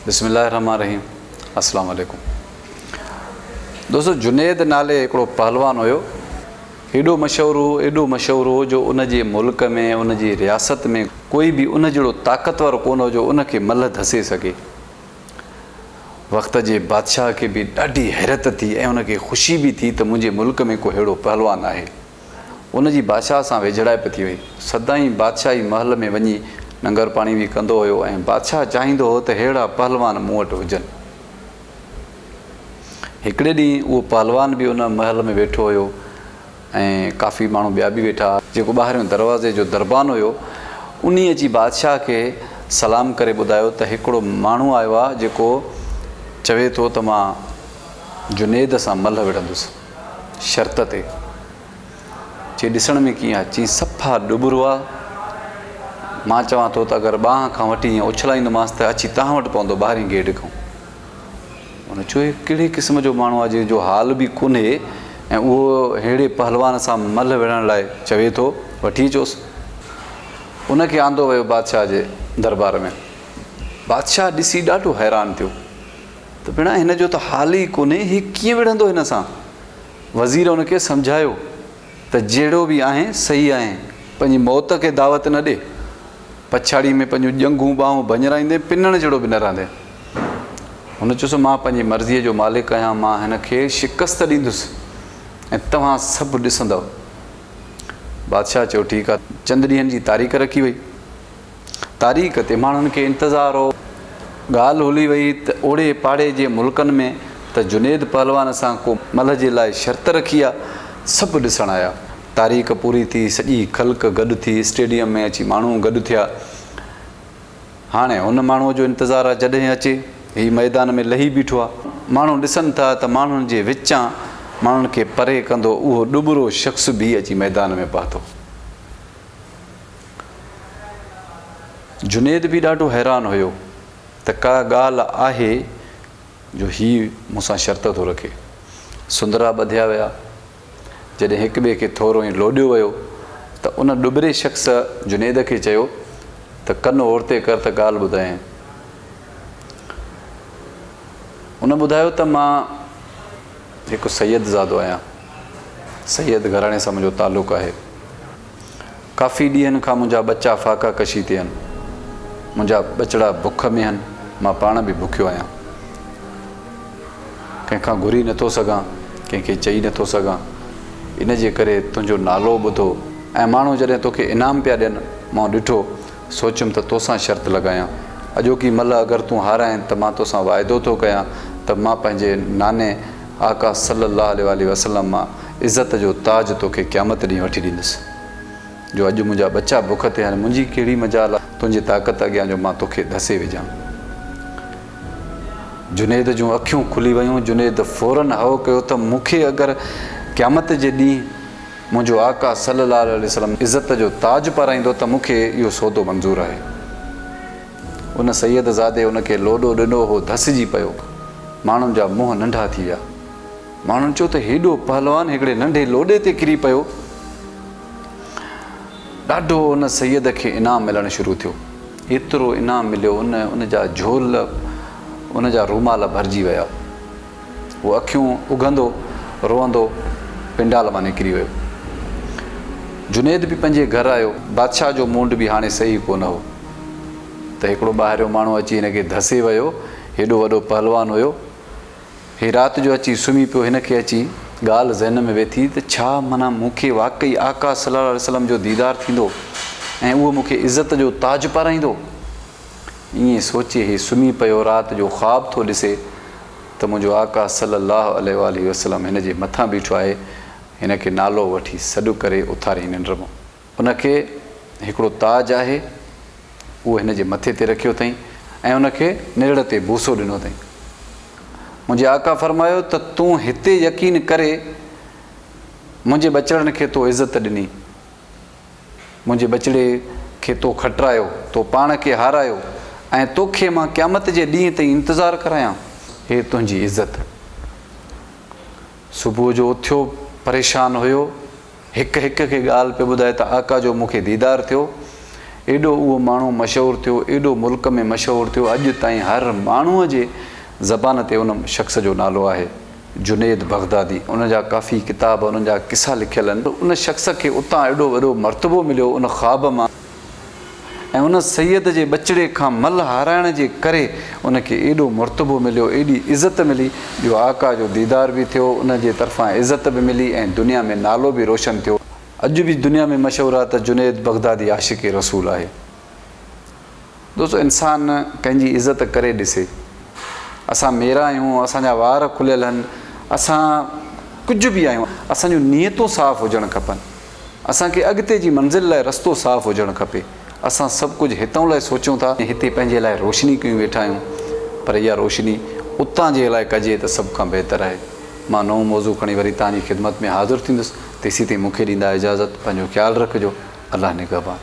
बिस्मिल्लाहिर्रहमानिर्रहीम। अस्सलाम वालेकुम। दोस्तों, जुनेद नाले हिकिड़ो पहलवान हुयो। एॾो मशहूरु हो जो उन जे मुल्क में, उन जी रियासत में कोई बि उन जहिड़ो ताक़तवर कोन हो जो उनखे मल धसे सघे। वक़्त जे बादशाह खे बि ॾाढी हैरत थी ऐं उनखे ख़ुशी बि थी त मुंहिंजे मुल्क में को अहिड़ो पहलवान आहे। उन जी बादशाह सां वेझड़ाइप थी वई। सदाईं बादशाही महल में वञी लंगर पाणी बि कंदो हुयो ऐं बादशाह चाहींदो हो त अहिड़ा पहलवान मूं वटि हुजनि। हिकिड़े ॾींहुं उहो पहलवान बि उन महल में वेठो हुयो ऐं काफ़ी माण्हू ॿिया बि वेठा। जेको ॿाहिरियों दरवाज़े जो दरबान हुयो उन अची बादशाह खे सलाम करे ॿुधायो त हिकिड़ो माण्हू आयो आहे जेको चवे थो त मां जुनेद सां मल विढ़ंदुसि शर्त ते। चई ॾिसण में कीअं आहे? चई सफ़ा ॾुबरो आहे। मां चवां थो त अगरि ॿांह खां वठी ईअं उछलाईंदोमांसि त अची तव्हां वटि पवंदो ॿाहिरीं गेट खां। हुन चयो कहिड़े क़िस्म जो माण्हू आहे जंहिंजो हाल बि कोन्हे ऐं उहो अहिड़े पहलवान सां मल विढ़ण लाइ चवे थो? वठी अचोसि। उनखे आंदो वियो बादशाह जे दरबार में। बादशाह ॾिसी ॾाढो हैरान थियो त भेण हिन जो त हाल ई कोन्हे, हीउ कीअं विढ़ंदो हिन सां? वज़ीर हुनखे सम्झायो त जहिड़ो बि आहे सही आहे, पंहिंजी मौत खे दावत न ॾे। पछाड़ी में पंहिंजूं ॼंघूं ॿाहूं भञराईंदे पिनण जहिड़ो बि न रहंदे। हुन चयोसि मां पंहिंजी मर्ज़ीअ जो मालिक आहियां, मां हिन खे शिकस्त ॾींदुसि ऐं तव्हां सभु ॾिसंदव। बादशाह चयो ठीकु आहे। चंद ॾींहंनि जी तारीख़ रखी वई। तारीख़ ते माण्हुनि खे इंतज़ारु हो। ॻाल्हि हुली वई त ओड़े पाड़े जे मुल्कनि में त जुनेद पहलवान सां को मल जे लाइ शर्त रखी आहे। सभु ॾिसणु आया। तारीख़ पूरी थी, सॼी ख़ल्क गॾु थी, स्टेडियम में अची माण्हू गॾु थिया। हाणे हुन माण्हूअ जो इंतज़ारु आहे जॾहिं अचे। हीउ मैदान में लही बीठो आहे। माण्हू ॾिसनि था त माण्हुनि जे विचां माण्हुनि खे परे कंदो उहो ॾुबरो शख़्स बि अची मैदान में पहुतो। जुनेद बि ॾाढो हैरान हुयो त का ॻाल्हि आहे जो हीउ मूंसां शर्त थो रखे। सुंदरा ॿधिया विया। जॾहिं हिक ॿिए खे थोरो ई लोॾियो वियो त उन ॾुबरे शख़्स जुनेद खे चयो त कन ओरते कर त ॻाल्हि ॿुधाए। उन ॿुधायो त मां हिकु सैयद ज़ादो आहियां। सैयद घराणे सां मुंहिंजो तालुक़ु आहे। काफ़ी ॾींहंनि खां मुंहिंजा ॿचा फाका कशी थिया आहिनि। मुंहिंजा ॿचड़ा बुख में आहिनि। मां पाण बि बुखियो आहियां। कंहिंखां घुरी नथो सघां, कंहिंखे चई नथो सघां। इन जे करे तुंहिंजो नालो ॿुधो ऐं माण्हू जॾहिं तोखे इनाम पिया ॾियनि मां ॾिठो, सोचियुमि त तोसां शर्त लॻायां। अॼोकी मल अगरि तूं हाराए त मां तोसां वाइदो थो कयां त मां पंहिंजे नाने आका सल्लल्लाहु अलैहि वसल्लम मां इज़त जो ताज तोखे क़यामत ॾींहुं वठी ॾींदुसि। जो अॼु मुंहिंजा ॿचा बुख ते आहिनि, मुंहिंजी कहिड़ी मजाल आहे तुंहिंजी ताक़त अॻियां जो मां तोखे धसे विझां। जुनेद जूं अखियूं खुली वियूं। जुनेद फ़ौरन हव कयो त मूंखे अगरि क़यामत जे ॾींहुं मुंहिंजो आका सल्लल्लाहु अलैहि वसल्लम इज़त जो ताज पाराईंदो त मूंखे इहो सौदो मंज़ूरु आहे। उन सैयद ज़ादे उनखे लोॾो ॾिनो हो, धसिजी पियो। माण्हुनि जा मुंहं नंढा थी विया। माण्हुनि चयो त हेॾो पहलवान हिकिड़े नंढे लोॾे ते किरी पियो। ॾाढो उन सैयद खे इनाम मिलणु शुरू थियो। एतिरो इनाम मिलियो उन जा झोल, उन जा रूमाल भरिजी विया। उहो अखियूं उघंदो रोअंदो पिंडाल मां निकिरी वियो। जुनेद बि पंहिंजे घरु आयो। बादशाह जो मूंड बि हाणे सही कोन हो त हिकिड़ो ॿाहिरियों माण्हू अची हिनखे धसे वियो। हेॾो वॾो पहलवान हुयो। हे राति जो अची सुम्ही पियो। हिनखे अची ॻाल्हि ज़हन में वेठी त छा माना मूंखे वाक़ई आका सल्लल्लाहु अलैहि वसल्लम जो दीदार थींदो ऐं उहो मूंखे इज़त जो ताज पाराईंदो। ईअं सोचे हे सुम्ही पियो। राति जो ख़्वाबु थो ॾिसे त मुंहिंजो आका सल्लल्लाहु अलैहि वसल्लम हिन जे मथां बीठो आहे। हिनखे नालो वठी सॾु करे उथारे निंड मां। उनखे हिकिड़ो ताज आहे उहो हिन जे मथे ते रखियो अथई ऐं उनखे निड़ ते बूसो ॾिनो अथई। मुंहिंजे आका फरमायो त तूं हिते यकीन करे मुंहिंजे बचड़नि खे तो इज़त ॾिनी, मुंहिंजे बचड़े खे तो खटरायो, तो पाण खे हारायो ऐं तोखे मां क़यामत जे ॾींहं ताईं इंतज़ारु करायां। हे तुंहिंजी इज़त। सुबुह जो उथियो, परेशान हुयो। हिक खे ॻाल्हि पियो ॿुधाए त आका जो मूंखे दीदार थियो। एॾो उहो माण्हू मशहूरु थियो, एॾो मुल्क में मशहूरु थियो, अॼु ताईं हर माण्हूअ जे ज़बान ते उन शख़्स जो नालो आहे, जुनैद बग़दादी। उन जा काफ़ी किताब, उन्हनि जा किसा लिखियल आहिनि। उन शख़्स खे उतां एॾो वॾो मर्तबो मिलियो उन ख़्वाब मां, ऐं उन सैयद जे बचिड़े खां मल हाराइण जे करे उनखे एॾो मर्तबो मिलियो, एॾी इज़त मिली, जो आका जो दीदार बि थियो, उन जे तरफ़ां इज़त बि मिली ऐं दुनिया में नालो बि रोशन थियो। अॼु बि दुनिया में मशहूरु आहे त जुनैद बग़दादी आशिक़ रसूल आहे। दोस्तो, इंसान कंहिंजी इज़त करे ॾिसे। असां मेरा आहियूं, असांजा वार खुलियल आहिनि, असां कुझु बि आहियूं, असांजूं नियतूं साफ़ु हुजणु खपनि, असांखे अॻिते जी मंज़िल लाइ रस्तो साफ़ु हुजणु खपे। असां सभु कुझु हितां लाइ सोचूं था, हिते पंहिंजे लाइ रोशनी कयूं वेठा आहियूं, पर इहा रोशनी उतां जे लाइ कजे त सभ खां बहितरु आहे। मां नओं मौज़ू खणी वरी तव्हांजी ख़िदमत में हाज़िर थींदुसि। तेसीं ताईं मूंखे ॾींदा इजाज़त। पंहिंजो ख़्यालु रखिजो। अलाह निगहबान।